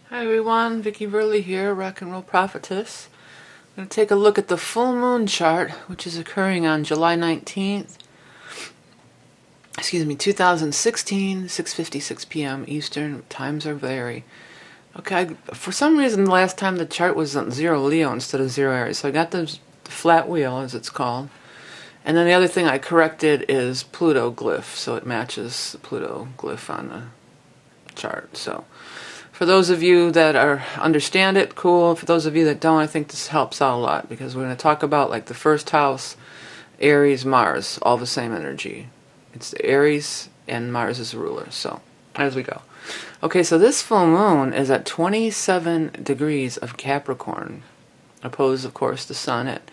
Hi everyone, Vickie here, Rock and Roll Prophetess. I'm going to take a look at the full moon chart, which is occurring on July 19th, 2016, 6:56 p.m. Eastern. Times are vary. Okay, for some reason last time the chart was on 0 Leo instead of 0 Aries, so I got the flat wheel, as it's called. And then the other thing I corrected is Pluto glyph, so it matches the Pluto glyph on the chart. So for those of you that understand it, cool. For those of you that don't, I think this helps out a lot, because we're going to talk about like the first house, Aries, Mars, all the same energy. It's Aries and Mars is the ruler. So as we go. Okay, so this full moon is at 27 degrees of Capricorn, opposed, of course, the Sun at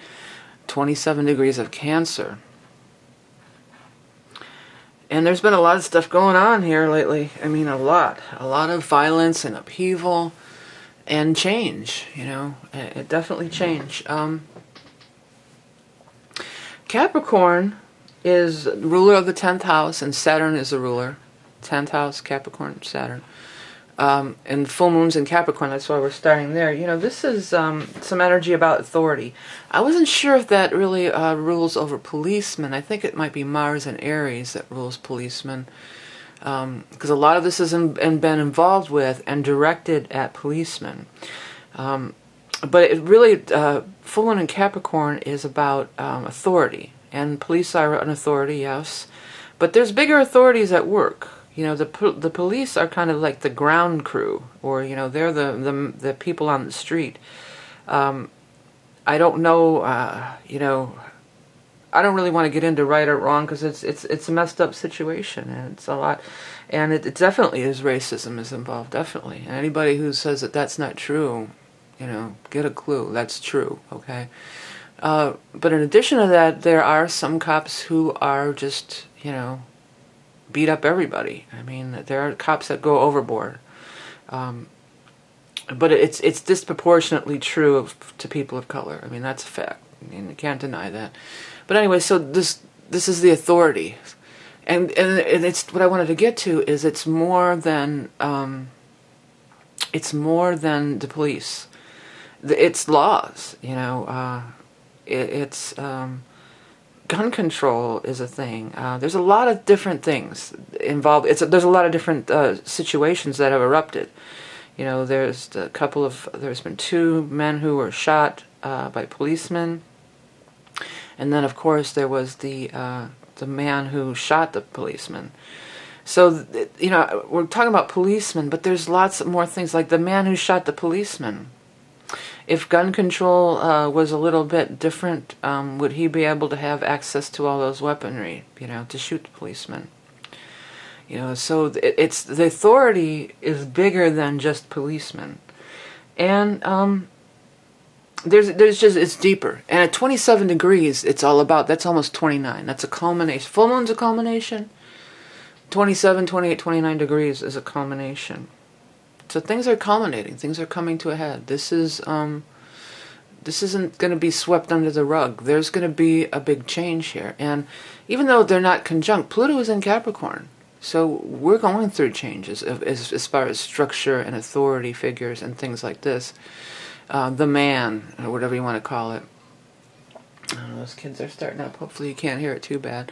27 degrees of Cancer. And there's been a lot of stuff going on here lately. I mean, a lot of violence and upheaval and change, it definitely changed. Capricorn is ruler of the 10th house, and Saturn is the ruler. 10th house, Capricorn, Saturn. And full moons in Capricorn, that's why we're starting there. This is some energy about authority. I wasn't sure if that really rules over policemen. I think it might be Mars and Aries that rules policemen, because a lot of this has been involved with and directed at policemen. But it really, full moon in Capricorn is about authority, and police are an authority, yes, but there's bigger authorities at work. The police are kind of like the ground crew, or they're the people on the street. I don't know, I don't really want to get into right or wrong, because it's a messed up situation, and it's a lot, and it definitely is racism is involved, definitely. And anybody who says that that's not true, get a clue. That's true, okay? But in addition to that, there are some cops who are just, beat up everybody. I mean, there are cops that go overboard. But it's disproportionately true to people of color. I mean, that's a fact. I mean, you can't deny that. But anyway, so this is the authority. And it's what I wanted to get to is it's more than the police. It's laws, it's gun control is a thing. There's a lot of different things involved. There's a lot of different situations that have erupted. There's been 2 men who were shot by policemen, and then of course there was the man who shot the policeman. So we're talking about policemen, but there's lots more things, like the man who shot the policeman. If gun control was a little bit different, would he be able to have access to all those weaponry, to shoot the policeman? So it's the authority is bigger than just policemen, and there's just, it's deeper. And at 27 degrees, it's all about, that's almost 29. That's a culmination. Full moon's a culmination. 27, 28, 29 degrees is a culmination. So things are culminating. Things are coming to a head. This isn't going to be swept under the rug. There's going to be a big change here. And even though they're not conjunct, Pluto is in Capricorn. So we're going through changes as far as structure and authority figures and things like this. The man, or whatever you want to call it. I don't know, those kids are starting up. Hopefully you can't hear it too bad.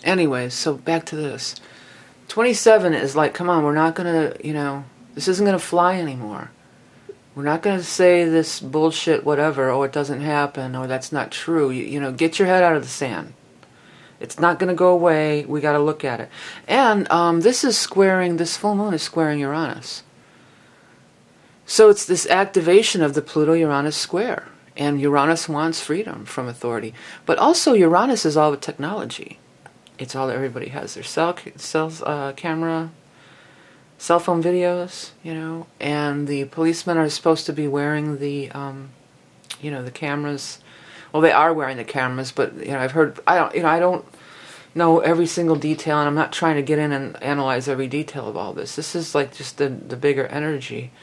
Anyways, so back to this. 27 is like, come on, we're not going to, this isn't going to fly anymore. We're not going to say this bullshit whatever, or it doesn't happen, or that's not true. Get your head out of the sand. It's not going to go away. We got to look at it. And this full moon is squaring Uranus. So it's this activation of the Pluto-Uranus square. And Uranus wants freedom from authority. But also Uranus is all the technology. It's all that everybody has. Their camera, cell phone videos, and the policemen are supposed to be wearing the cameras. Well, they are wearing the cameras, but I've heard, I don't know every single detail, and I'm not trying to get in and analyze every detail of all this. This is like just the bigger energy.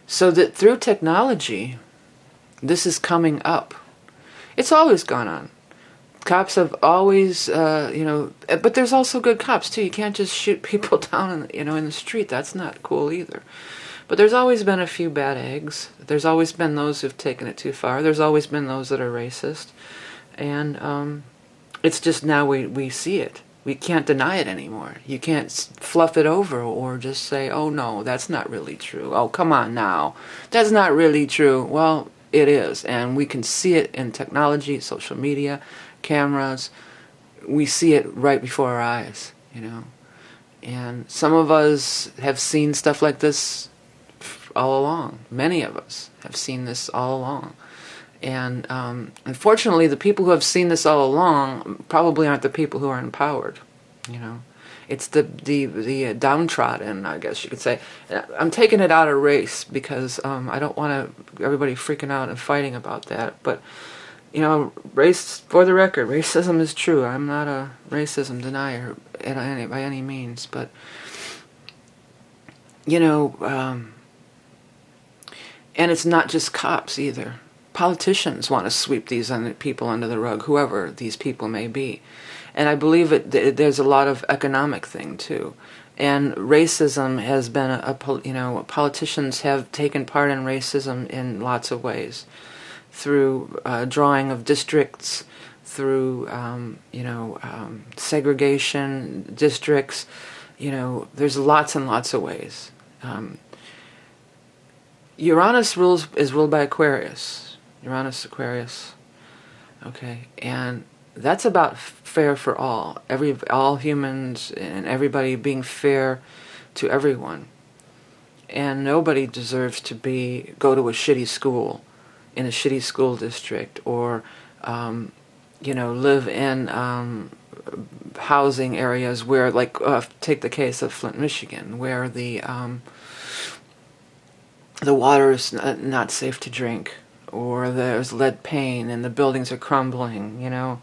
So that through technology, this is coming up. It's always gone on. Cops have always, but there's also good cops too. You can't just shoot people down, in the street. That's not cool either. But there's always been a few bad eggs. There's always been those who've taken it too far. There's always been those that are racist. And it's just now we see it. We can't deny it anymore. You can't fluff it over or just say, oh no, that's not really true. Oh, come on now. That's not really true. Well, it is. And we can see it in technology, social media, cameras. We see it right before our eyes, you know. And some of us have seen stuff like this all along. Many of us have seen this all along. And unfortunately, the people who have seen this all along probably aren't the people who are empowered. You know, it's the downtrodden, I guess you could say. I'm taking it out of race because I don't want everybody freaking out and fighting about that. But you know, race, for the record, racism is true. I'm not a racism denier by any means, but you know, and it's not just cops either. Politicians want to sweep these people under the rug, whoever these people may be. And I believe there's a lot of economic thing too. And racism has been you know, politicians have taken part in racism in lots of ways. Through drawing of districts, through, you know, segregation districts, you know, there's lots and lots of ways. Uranus is ruled by Aquarius. Uranus, Aquarius, okay, and that's about fair for all humans and everybody being fair to everyone, and nobody deserves to go to a shitty school in a shitty school district, or you know, live in housing areas where, like, take the case of Flint, Michigan, where the water is not safe to drink, or there's lead paint and the buildings are crumbling, you know.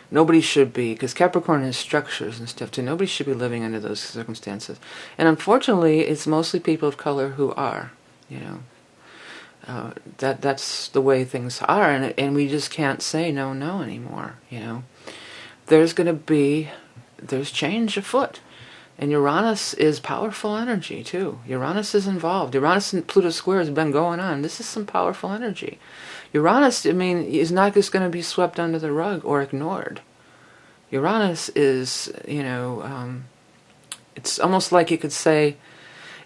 Nobody should be, because Capricorn has structures and stuff too. Nobody should be living under those circumstances. And unfortunately, it's mostly people of color who are, you know. That's the way things are, and we just can't say no anymore, you know. There's change afoot. And Uranus is powerful energy, too. Uranus is involved. Uranus and Pluto square has been going on. This is some powerful energy. Uranus, I mean, is not just going to be swept under the rug or ignored. Uranus is, you know, it's almost like you could say,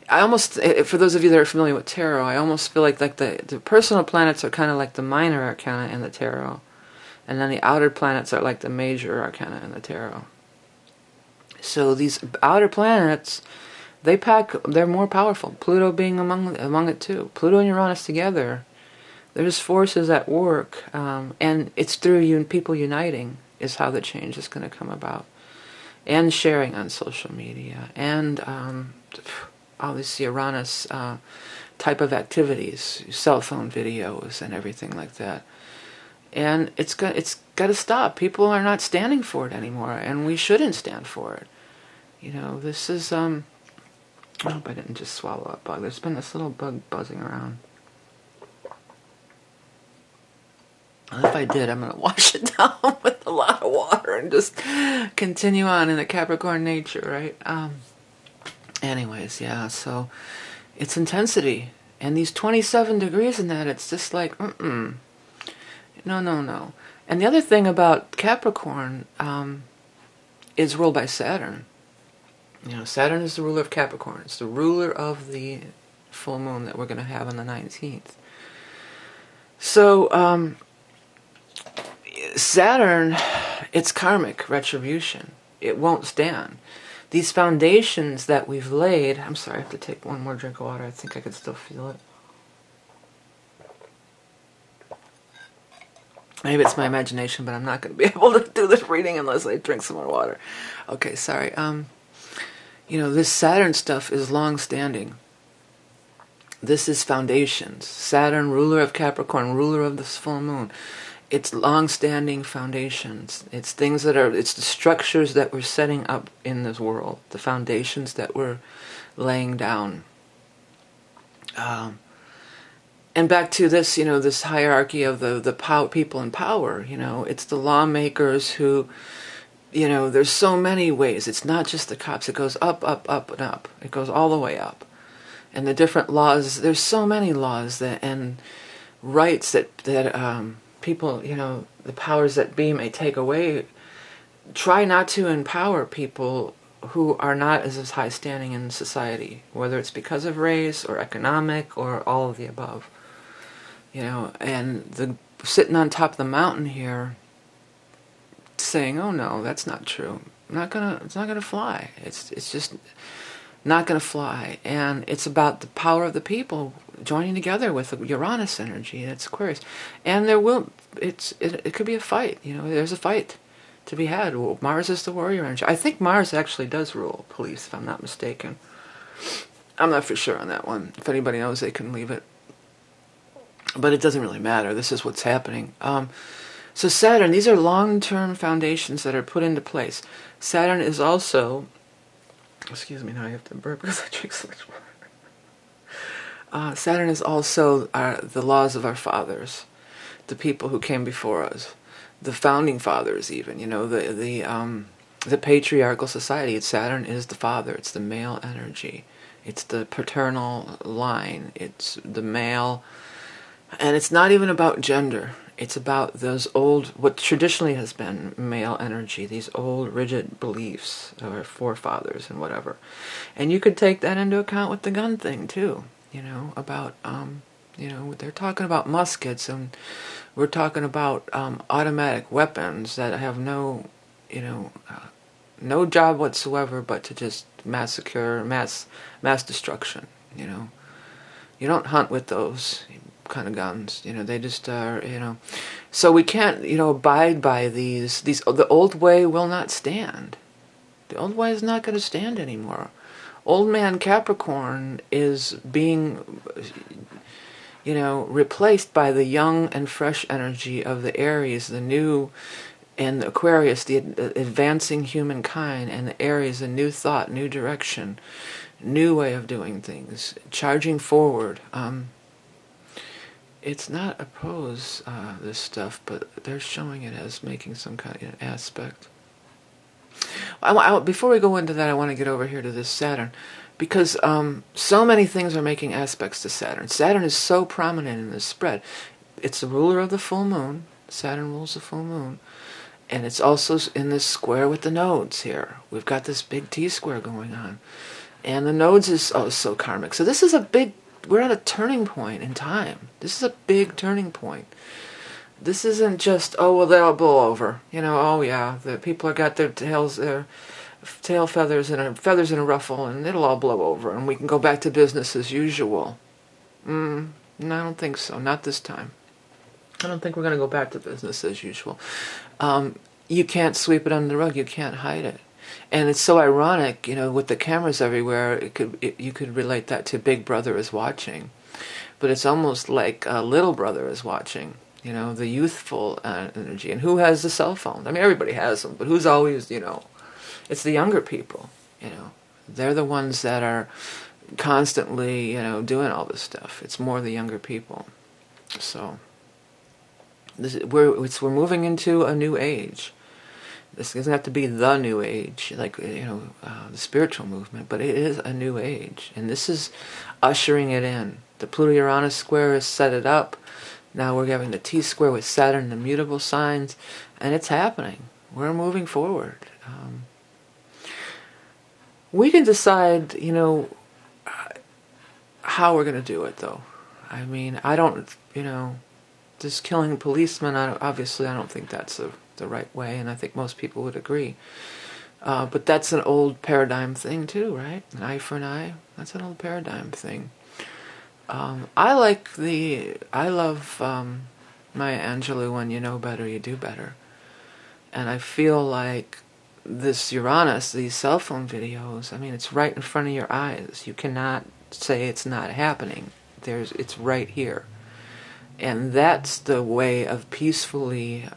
for those of you that are familiar with tarot, I almost feel like the personal planets are kind of like the minor arcana in the tarot. And then the outer planets are like the major arcana in the tarot. So these outer planets, they're more powerful. Pluto being among it too. Pluto and Uranus together, there's forces at work, and it's through people uniting is how the change is going to come about, and sharing on social media, and all these Uranus type of activities, cell phone videos, and everything like that. And it's got to stop. People are not standing for it anymore, and we shouldn't stand for it. You know, this is, I hope I didn't just swallow a bug. There's been this little bug buzzing around. And if I did, I'm going to wash it down with a lot of water and just continue on in the Capricorn nature, right? Anyways, yeah, so it's intensity. And these 27 degrees in that, it's just like, no. And the other thing about Capricorn is ruled by Saturn. You know, Saturn is the ruler of Capricorn. It's the ruler of the full moon that we're going to have on the 19th. So, Saturn, it's karmic retribution. It won't stand. These foundations that we've laid... I'm sorry, I have to take one more drink of water. I think I can still feel it. Maybe it's my imagination, but I'm not going to be able to do this reading unless I drink some more water. Okay, sorry. You know, this Saturn stuff is long-standing. This is foundations. Saturn, ruler of Capricorn, ruler of this full moon. It's long-standing foundations. It's things it's the structures that we're setting up in this world. The foundations that we're laying down. And back to this, you know, this hierarchy of the people in power, you know, it's the lawmakers who, you know, there's so many ways. It's not just the cops. It goes up, up, up, and up. It goes all the way up. and the different laws. There's so many laws that and rights that people, the powers that be may take away. Try not to empower people who are not as high standing in society, whether it's because of race or economic or all of the above. And the sitting on top of the mountain here, saying, "Oh no, that's not true. It's not gonna fly. It's just not gonna fly." And it's about the power of the people joining together with the Uranus energy. That's Aquarius, and it could be a fight. There's a fight to be had. Well, Mars is the warrior energy. I think Mars actually does rule police, if I'm not mistaken. I'm not for sure on that one. If anybody knows, they can leave it. But it doesn't really matter. This is what's happening. So Saturn, these are long-term foundations that are put into place. Saturn is also... Excuse me, now I have to burp because I drink so much water. Saturn is also the laws of our fathers, the people who came before us. The founding fathers, even, the patriarchal society. Saturn is the father. It's the male energy. It's the paternal line. It's the male, and it's not even about gender. It's about those old, what traditionally has been male energy, these old rigid beliefs of our forefathers and whatever. And you could take that into account with the gun thing too. About they're talking about muskets, and we're talking about automatic weapons that have no job whatsoever but to just massacre, mass destruction. You don't hunt with those kind of guns. They just are. So we can't abide by these. The old way will not stand. The old way is not going to stand anymore. Old man Capricorn is being, replaced by the young and fresh energy of the Aries, the new, and the Aquarius, the advancing humankind, and the Aries, a new thought, new direction, new way of doing things, charging forward. It's not opposed, this stuff, but they're showing it as making some kind of aspect. Before we go into that, I want to get over here to this Saturn, because so many things are making aspects to Saturn. Saturn is so prominent in this spread. It's the ruler of the full moon. Saturn rules the full moon. And it's also in this square with the nodes here. We've got this big T-square going on. And the nodes is so karmic. So this is we're at a turning point in time. This is a big turning point. This isn't just, oh, well, that'll blow over. Oh, yeah, the people have got their tail feathers and feathers in a ruffle, and it'll all blow over, and we can go back to business as usual. No, I don't think so. Not this time. I don't think we're going to go back to business as usual. You can't sweep it under the rug. You can't hide it. And it's so ironic, with the cameras everywhere, you could relate that to Big Brother is watching. But it's almost like Little Brother is watching. The youthful energy. And who has the cell phone? I mean, everybody has them, but who's always, it's the younger people, They're the ones that are constantly, doing all this stuff. It's more the younger people. So, we're moving into a new age. This doesn't have to be the new age, like, the spiritual movement, but it is a new age. And this is ushering it in. The Pluto-Uranus square has set it up. Now we're having the T-square with Saturn, the mutable signs, and it's happening. We're moving forward. We can decide, how we're going to do it, though. I mean, I don't, just killing policemen, obviously I don't think that's the right way, and I think most people would agree. But that's an old paradigm thing, too, right? An eye for an eye. That's an old paradigm thing. I love Maya Angelou, when you know better, you do better. And I feel like this Uranus, these cell phone videos, I mean, it's right in front of your eyes. You cannot say it's not happening. It's right here. And that's the way of peacefully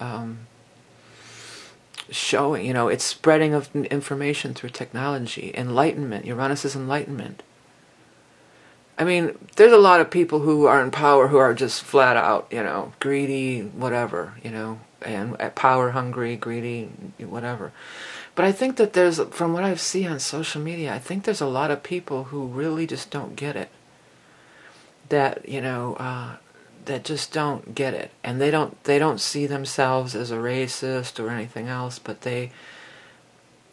showing, it's spreading of information through technology. Enlightenment. Uranus is enlightenment. I mean, there's a lot of people who are in power who are just flat out, greedy, whatever, and power hungry, greedy, whatever. But I think that from what I've seen on social media, I think there's a lot of people who really just don't get it. that, that just don't get it, and they don't see themselves as a racist or anything else, but they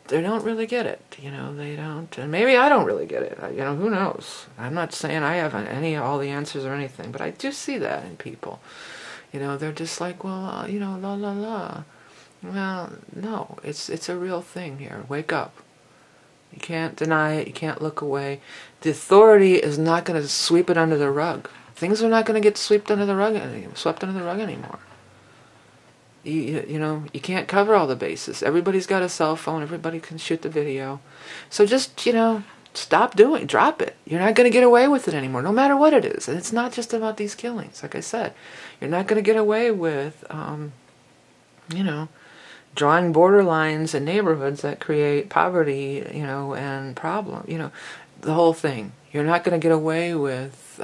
don't really get it, they don't, and maybe I don't really get it, who knows. I'm not saying I have all the answers or anything, but I do see that in people. They're just like, well, la la la. Well, no, it's a real thing here. Wake up. You can't deny it. You can't look away. The authority is not going to sweep it under the rug. Things are not going to get swept under the rug anymore. You can't cover all the bases. Everybody's got a cell phone. Everybody can shoot the video. So just, drop it. You're not going to get away with it anymore, no matter what it is. And it's not just about these killings. Like I said, you're not going to get away with, drawing border lines in neighborhoods that create poverty, and problem, the whole thing. You're not going to get away with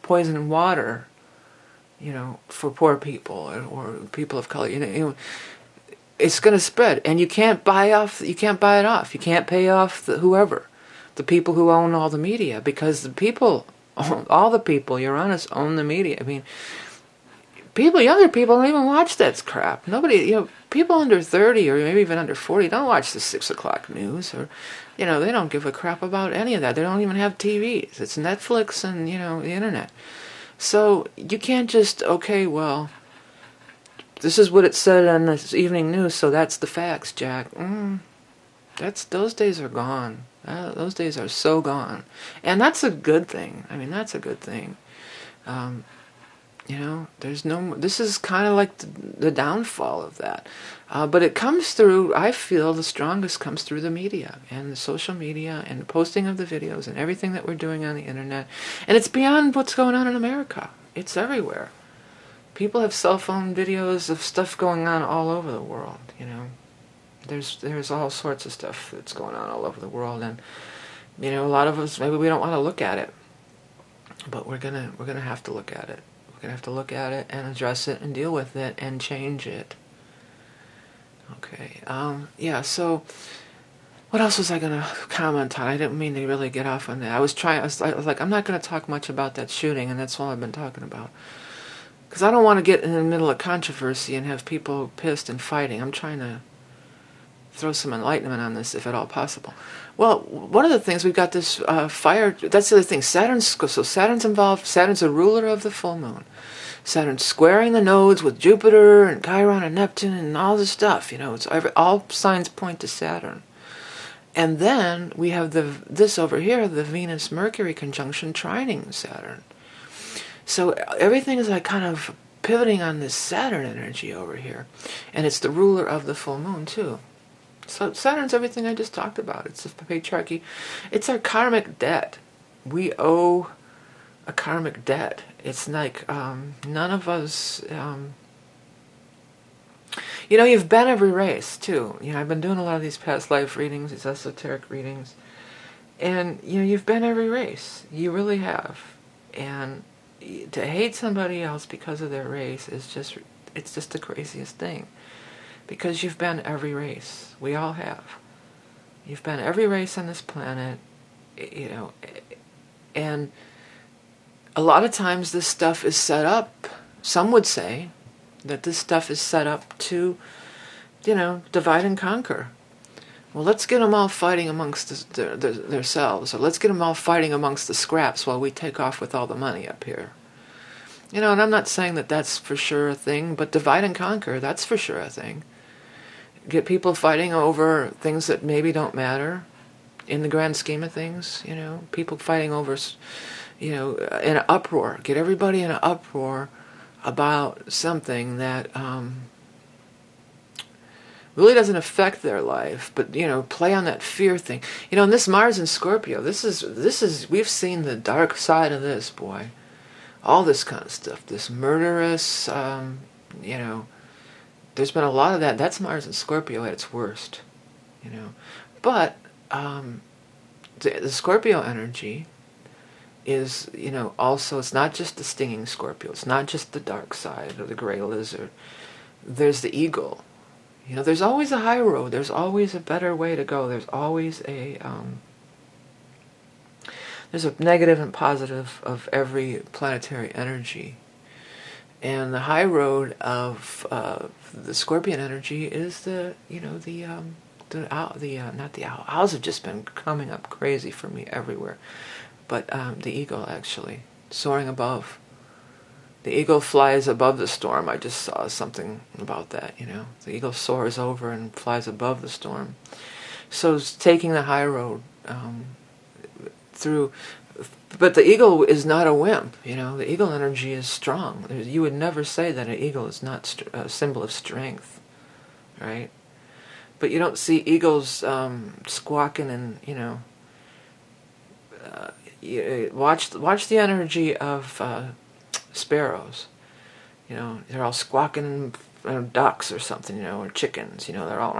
poison water, for poor people or people of color. It's going to spread, and you can't buy it off. You can't pay off whoever, the people who own all the media, because the people, all the people, you're honest, own the media. I mean, younger people don't even watch that crap. Nobody, people under 30 or maybe even under 40 don't watch the 6 o'clock news, or, they don't give a crap about any of that. They don't even have TVs. It's Netflix and, the internet. So you can't just, okay, well, this is what it said on this evening news, so that's the facts, Jack. Those days are gone. Those days are so gone. And that's a good thing. I mean, that's a good thing. This is kind of like the downfall of that. But it comes through, I feel the strongest comes through the media and the social media and the posting of the videos and everything that we're doing on the internet. And it's beyond what's going on in America. It's everywhere. People have cell phone videos of stuff going on all over the world, There's all sorts of stuff that's going on all over the world, and, a lot of us, maybe we don't want to look at it. But we're gonna have to look at it. We're going to have to look at it and address it and deal with it and change it. Okay. So what else was I going to comment on? I didn't mean to really get off on that. I was like, I'm not going to talk much about that shooting, and that's all I've been talking about. Because I don't want to get in the middle of controversy and have people pissed and fighting. I'm trying to throw some enlightenment on this, if at all possible. Well, one of the things, we've got this fire. That's the other thing. Saturn's involved. Saturn's a ruler of the full moon. Saturn's squaring the nodes with Jupiter and Chiron and Neptune and all this stuff. All signs point to Saturn. And then we have this over here, the Venus-Mercury conjunction trining Saturn. So everything is like kind of pivoting on this Saturn energy over here. And it's the ruler of the full moon, too. So Saturn's everything I just talked about. It's the patriarchy. It's our karmic debt. We owe a karmic debt. It's like none of us... you've been every race, too. I've been doing a lot of these past life readings, these esoteric readings. And, you've been every race. You really have. And to hate somebody else because of their race is just... It's just the craziest thing. Because you've been every race. We all have. You've been every race on this planet, and a lot of times this stuff is set up, some would say that this stuff is set up to, divide and conquer. Well, let's get them all fighting amongst themselves, or let's get them all fighting amongst the scraps while we take off with all the money up here. And I'm not saying that that's for sure a thing, but divide and conquer, that's for sure a thing. Get people fighting over things that maybe don't matter in the grand scheme of things, people fighting over, in an uproar. Get everybody in an uproar about something that really doesn't affect their life, but, play on that fear thing. And this Mars in Scorpio, this is, we've seen the dark side of this, boy. All this kind of stuff, this murderous, there's been a lot of that. That's Mars and Scorpio at its worst, But the Scorpio energy is, also, it's not just the stinging Scorpio. It's not just the dark side or the gray lizard. There's the eagle. There's always a high road. There's always a better way to go. There's always a There's a negative and positive of every planetary energy. And the high road of the Scorpion energy is not the owl. Owls have just been coming up crazy for me everywhere. But the eagle, actually, soaring above. The eagle flies above the storm. I just saw something about that, The eagle soars over and flies above the storm. So it's taking the high road through. But the eagle is not a wimp, The eagle energy is strong. You would never say that an eagle is not a symbol of strength, right? But you don't see eagles squawking and, watch the energy of sparrows. They're all squawking, ducks or something, or chickens. They're all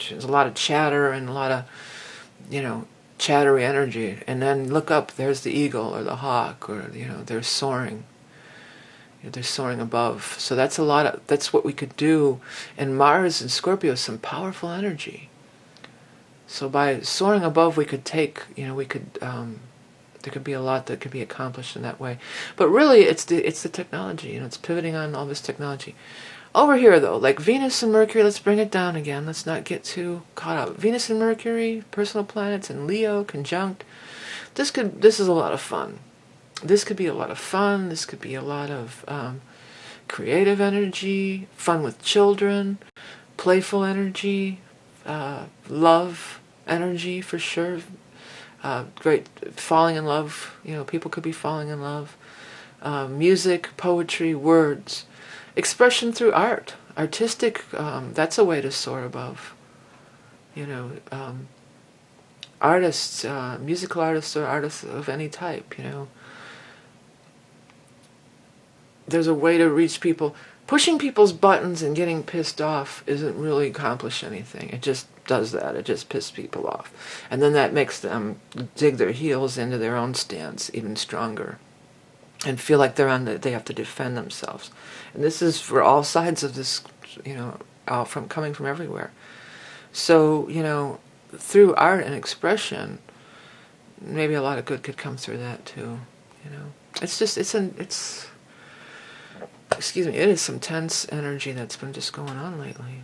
there's a lot of chatter and a lot of, chattery energy. And then look up, there's the eagle or the hawk, or they're soaring. They're soaring above. So that's that's what we could do. And Mars and Scorpio is some powerful energy. So by soaring above, we could take, there could be a lot that could be accomplished in that way. But really, it's the technology. It's pivoting on all this technology. Over here, though, like Venus and Mercury, let's bring it down again. Let's not get too caught up. Venus and Mercury, personal planets, and Leo conjunct. This is a lot of fun. This could be a lot of fun. This could be a lot of creative energy, fun with children, playful energy, love energy for sure. Great falling in love. People could be falling in love. Music, poetry, words, expression through art, artistic. That's a way to soar above. Artists, musical artists, or artists of any type. There's a way to reach people. Pushing people's buttons and getting pissed off isn't really accomplish anything. It just does that. It just pisses people off. And then that makes them dig their heels into their own stance even stronger and feel like they have to defend themselves. And this is for all sides of this, coming from everywhere. So, through art and expression, maybe a lot of good could come through that too, It is some tense energy that's been just going on lately.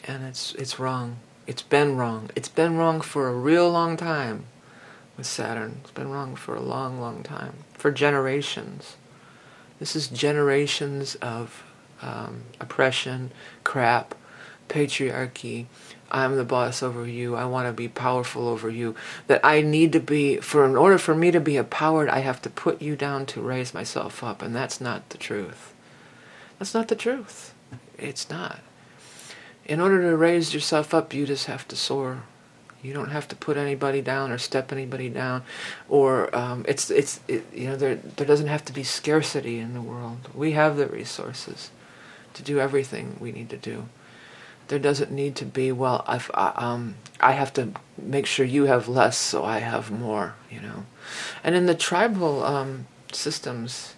And it's wrong. It's been wrong. It's been wrong for a real long time with Saturn. It's been wrong for a long, long time. For generations. This is generations of oppression, crap, patriarchy. I'm the boss over you. I want to be powerful over you. That I need to be, in order for me to be empowered, I have to put you down to raise myself up. And that's not the truth. That's not the truth. It's not. In order to raise yourself up, you just have to soar. You don't have to put anybody down or step anybody down, or there doesn't have to be scarcity in the world. We have the resources to do everything we need to do. There doesn't need to be, I have to make sure you have less so I have more, And in the tribal systems,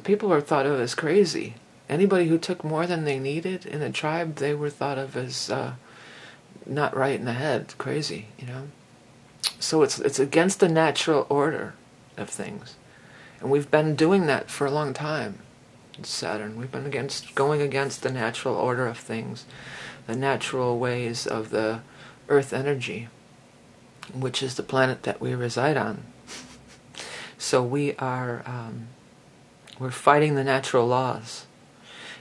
people are thought of as crazy. Anybody who took more than they needed in a tribe, they were thought of as not right in the head, crazy, So it's against the natural order of things. And we've been doing that for a long time. Saturn. We've been going against the natural order of things, the natural ways of the Earth energy, which is the planet that we reside on. So we're fighting the natural laws.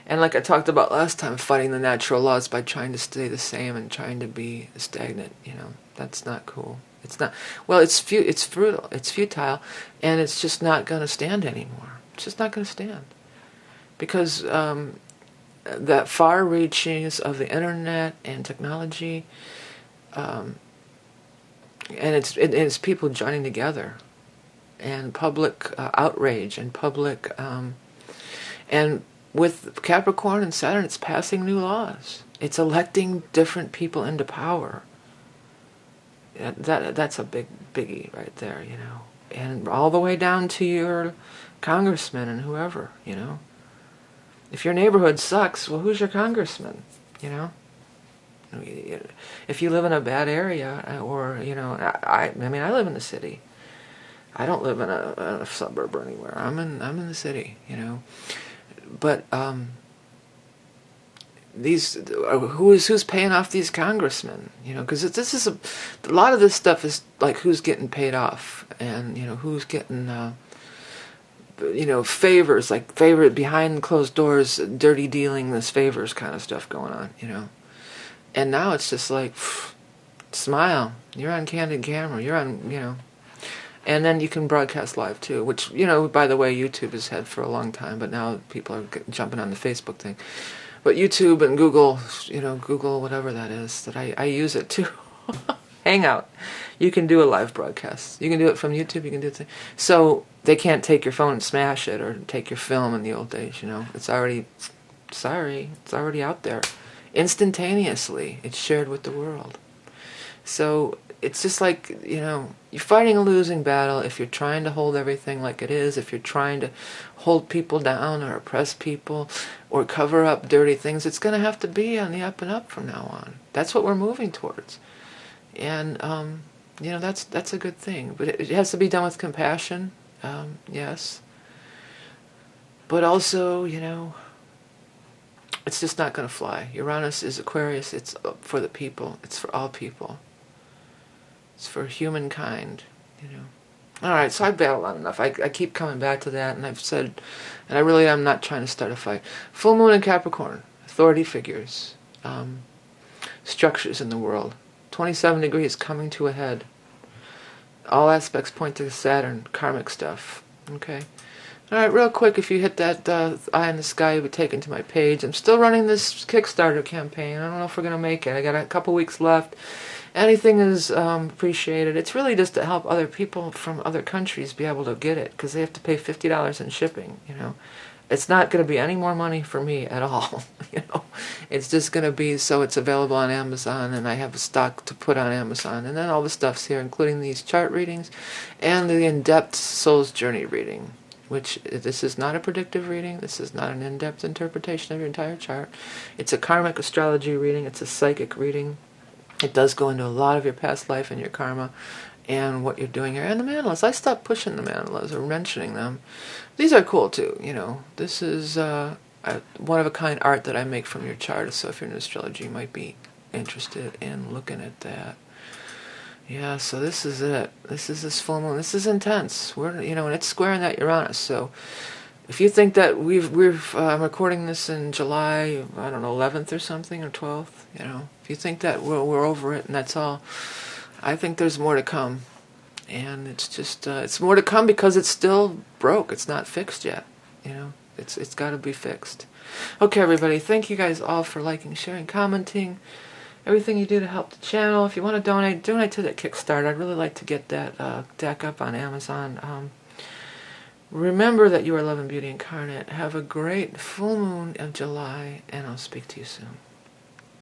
And like I talked about last time, fighting the natural laws by trying to stay the same and trying to be stagnant, that's not cool. It's not, it's futile, and it's just not going to stand anymore. It's just not going to stand. Because that far reaches of the internet and technology, and it's people joining together, and public outrage and public, and with Capricorn and Saturn, it's passing new laws. It's electing different people into power. That's a biggie right there, and all the way down to your congressman and whoever, If your neighborhood sucks, well, who's your congressman, If you live in a bad area, or I mean, I live in the city. I don't live in a suburb or anywhere. I'm in the city, But who's paying off these congressmen? Because this is a lot of this stuff is like who's getting paid off, and who's getting favors, like behind closed doors, dirty dealing, this favors kind of stuff going on, And now it's just like, smile, you're on candid camera, you're on, and then you can broadcast live too, which, by the way, YouTube has had for a long time, but now people are jumping on the Facebook thing. But YouTube and Google, Google, whatever that is, that I use it too. Hangout. You can do a live broadcast. You can do it from YouTube, you can do it. So they can't take your phone and smash it, or take your film in the old days, It's already, it's already out there. Instantaneously, it's shared with the world. So it's just like, you're fighting a losing battle if you're trying to hold everything like it is, if you're trying to hold people down or oppress people or cover up dirty things. It's going to have to be on the up and up from now on. That's what we're moving towards. And, that's a good thing. But it has to be done with compassion, yes. But also, it's just not going to fly. Uranus is Aquarius. It's for the people. It's for all people. It's for humankind, All right, so I've battled on enough. I keep coming back to that, and I've said, and I'm not trying to start a fight. Full moon in Capricorn, authority figures, structures in the world. 27 degrees coming to a head. All aspects point to Saturn, karmic stuff. Okay. All right, real quick, if you hit that eye in the sky, you'll be taken to my page. I'm still running this Kickstarter campaign. I don't know if we're going to make it. I got a couple weeks left. Anything is appreciated. It's really just to help other people from other countries be able to get it, because they have to pay $50 in shipping, It's not going to be any more money for me at all, It's just going to be so it's available on Amazon, and I have a stock to put on Amazon. And then all the stuff's here, including these chart readings and the in-depth Soul's Journey reading, which this is not a predictive reading. This is not an in-depth interpretation of your entire chart. It's a karmic astrology reading. It's a psychic reading. It does go into a lot of your past life and your karma and what you're doing here. And the mandalas. I stopped pushing the mandalas or mentioning them. These are cool too, This is one-of-a-kind art that I make from your chart. So if you're in astrology, you might be interested in looking at that. Yeah, so this is it. This is this full moon. This is intense. We're, and it's squaring that Uranus. So if you think that I'm recording this in July, I don't know, 11th or something, or 12th, if you think that we're over it and that's all, I think there's more to come. And it's just, it's more to come because it's still broke. It's not fixed yet, It's got to be fixed. Okay, everybody, thank you guys all for liking, sharing, commenting, everything you do to help the channel. If you want to donate to that Kickstarter. I'd really like to get that deck up on Amazon. Remember that you are love and beauty incarnate. Have a great full moon of July, and I'll speak to you soon.